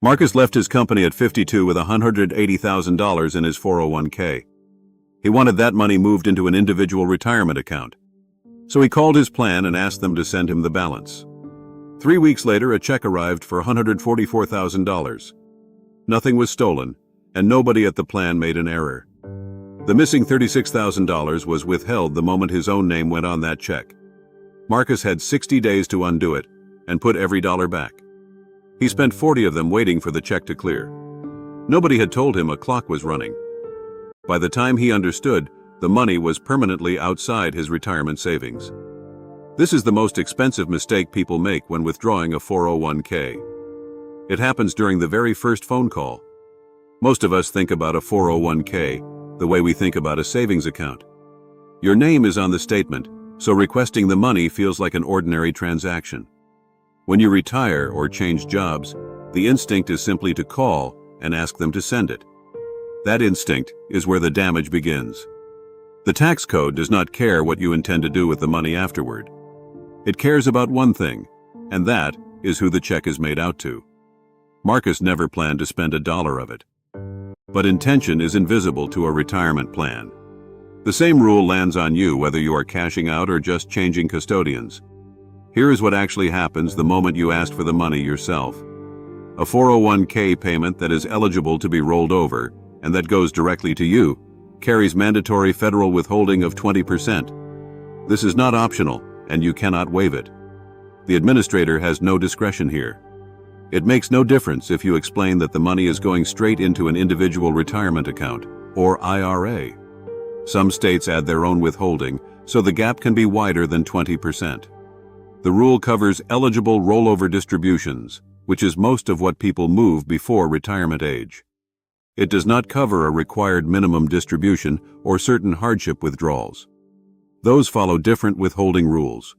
Marcus left his company at 52 with $180,000 in his 401k. He wanted that money moved into an individual retirement account. So he called his plan and asked them to send him the balance. 3 weeks later, a check arrived for $144,000. Nothing was stolen, and nobody at the plan made an error. The missing $36,000 was withheld the moment his own name went on that check. Marcus had 60 days to undo it and put every dollar back. He spent 40 of them waiting for the check to clear. Nobody had told him a clock was running. By the time he understood, the money was permanently outside his retirement savings. This is the most expensive mistake people make when withdrawing a 401k. It happens during the very first phone call. Most of us think about a 401k the way we think about a savings account. Your name is on the statement, so requesting the money feels like an ordinary transaction. When you retire or change jobs, the instinct is simply to call and ask them to send it. That instinct is where the damage begins. The tax code does not care what you intend to do with the money afterward. It cares about one thing, and that is who the check is made out to. Marcus never planned to spend a dollar of it. But intention is invisible to a retirement plan. The same rule lands on you whether you are cashing out or just changing custodians. Here is what actually happens the moment you ask for the money yourself. A 401k payment that is eligible to be rolled over and that goes directly to you carries mandatory federal withholding of 20%. This is not optional, and you cannot waive it. The administrator has no discretion here. It makes no difference if you explain that the money is going straight into an individual retirement account, or IRA. Some states add their own withholding, so the gap can be wider than 20%. The rule covers eligible rollover distributions, which is most of what people move before retirement age. It does not cover a required minimum distribution or certain hardship withdrawals. Those follow different withholding rules.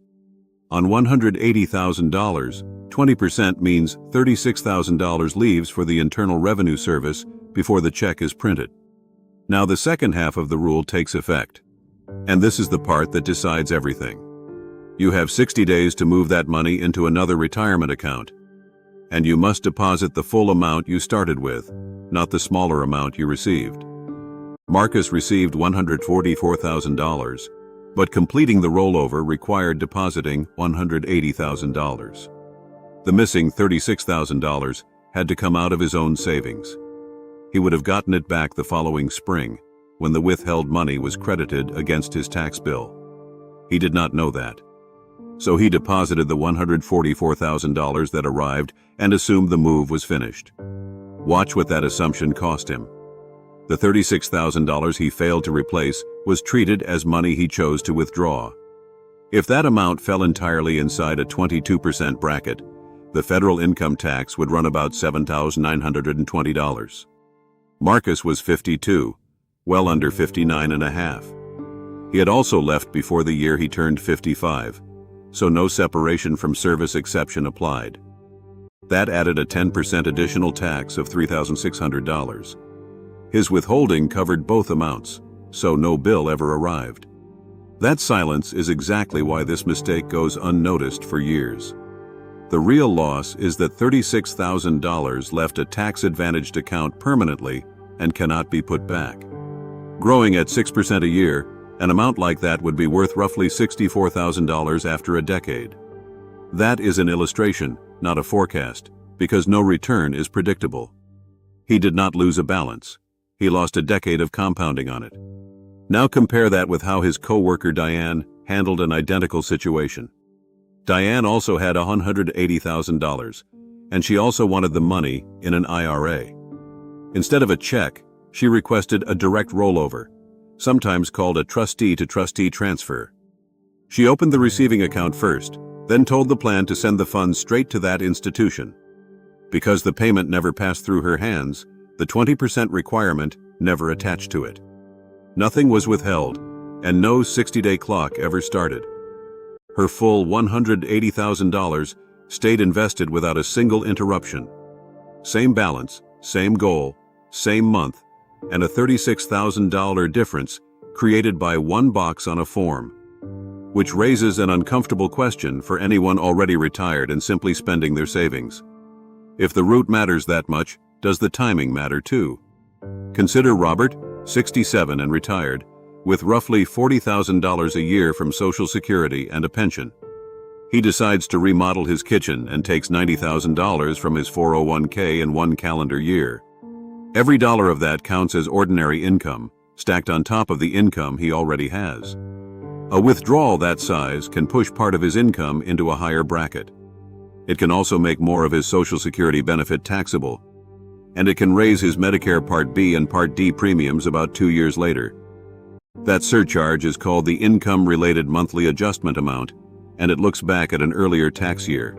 On $180,000, 20% means $36,000 leaves for the Internal Revenue Service before the check is printed. Now the second half of the rule takes effect. And this is the part that decides everything. You have 60 days to move that money into another retirement account. And you must deposit the full amount you started with, not the smaller amount you received. Marcus received $144,000, but completing the rollover required depositing $180,000. The missing $36,000 had to come out of his own savings. He would have gotten it back the following spring, when the withheld money was credited against his tax bill. He did not know that. So he deposited the $144,000 that arrived and assumed the move was finished. Watch what that assumption cost him. The $36,000 he failed to replace was treated as money he chose to withdraw. If that amount fell entirely inside a 22% bracket, the federal income tax would run about $7,920. Marcus was 52, well under 59 and a half. He had also left before the year he turned 55. So no separation from service exception applied. That added a 10% additional tax of $3,600. His withholding covered both amounts, so no bill ever arrived. That silence is exactly why this mistake goes unnoticed for years. The real loss is that $36,000 left a tax-advantaged account permanently and cannot be put back. Growing at 6% a year, an amount like that would be worth roughly $64,000 after a decade. That is an illustration, not a forecast, because no return is predictable. He did not lose a balance. He lost a decade of compounding on it. Now compare that with how his co-worker Diane handled an identical situation. Diane also had $180,000, and she also wanted the money in an IRA. Instead of a check, she requested a direct rollover, sometimes called a trustee-to-trustee transfer. She opened the receiving account first, then told the plan to send the funds straight to that institution. Because the payment never passed through her hands, the 20% requirement never attached to it. Nothing was withheld, and no 60-day clock ever started. Her full $180,000 stayed invested without a single interruption. Same balance, same goal, same month, and a $36,000 difference created by one box on a form, which raises an uncomfortable question for anyone already retired and simply spending their savings. If the route matters that much, does the timing matter too? Consider Robert, 67 and retired, with roughly $40,000 a year from Social Security and a pension. He decides to remodel his kitchen and takes $90,000 from his 401k in one calendar year. Every dollar of that counts as ordinary income, stacked on top of the income he already has. A withdrawal that size can push part of his income into a higher bracket. It can also make more of his Social Security benefit taxable, and it can raise his Medicare Part B and Part D premiums about 2 years later. That surcharge is called the Income-Related Monthly Adjustment Amount, and it looks back at an earlier tax year.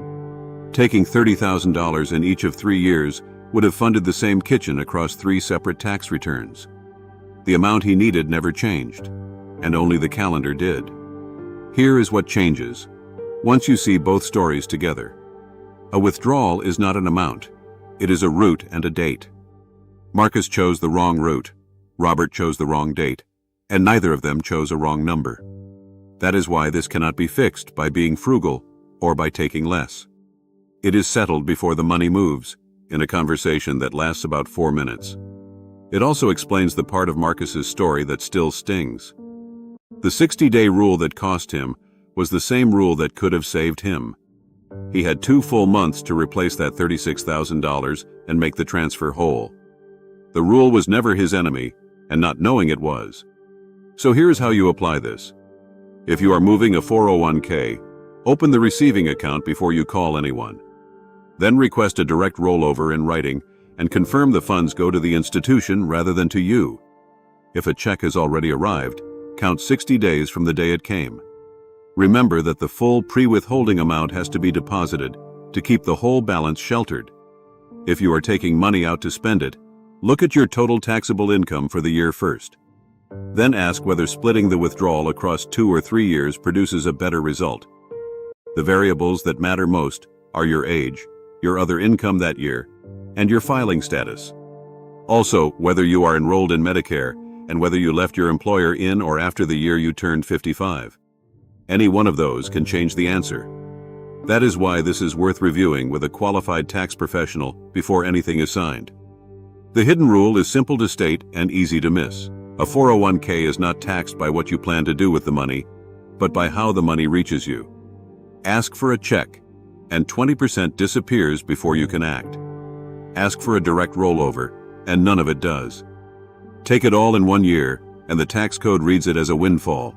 Taking $30,000 in each of 3 years would have funded the same kitchen across 3 separate tax returns. The amount he needed never changed, and only the calendar did. Here is what changes once you see both stories together. A withdrawal is not an amount. It is a route and a date. Marcus chose the wrong route, Robert chose the wrong date, and neither of them chose a wrong number. That is why this cannot be fixed by being frugal or by taking less. It is settled before the money moves, in a conversation that lasts about 4 minutes. It also explains the part of Marcus's story that still stings. The 60-day rule that cost him was the same rule that could have saved him. He had 2 full months to replace that $36,000 and make the transfer whole. The rule was never his enemy, and not knowing it was. So here's how you apply this. If you are moving a 401k, open the receiving account before you call anyone. Then request a direct rollover in writing and confirm the funds go to the institution rather than to you. If a check has already arrived, count 60 days from the day it came. Remember that the full pre-withholding amount has to be deposited to keep the whole balance sheltered. If you are taking money out to spend it, look at your total taxable income for the year first. Then ask whether splitting the withdrawal across 2 or 3 years produces a better result. The variables that matter most are your age, your other income that year, and your filing status. Also, whether you are enrolled in Medicare and whether you left your employer in or after the year you turned 55. Any one of those can change the answer. That is why this is worth reviewing with a qualified tax professional before anything is signed. The hidden rule is simple to state and easy to miss. A 401k is not taxed by what you plan to do with the money, but by how the money reaches you. Ask for a check, and 20% disappears before you can act. Ask for a direct rollover, and none of it does. Take it all in 1 year, and the tax code reads it as a windfall.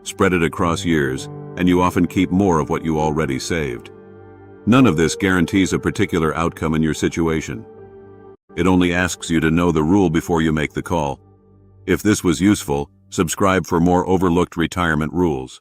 Spread it across years, and you often keep more of what you already saved. None of this guarantees a particular outcome in your situation. It only asks you to know the rule before you make the call. If this was useful, subscribe for more overlooked retirement rules.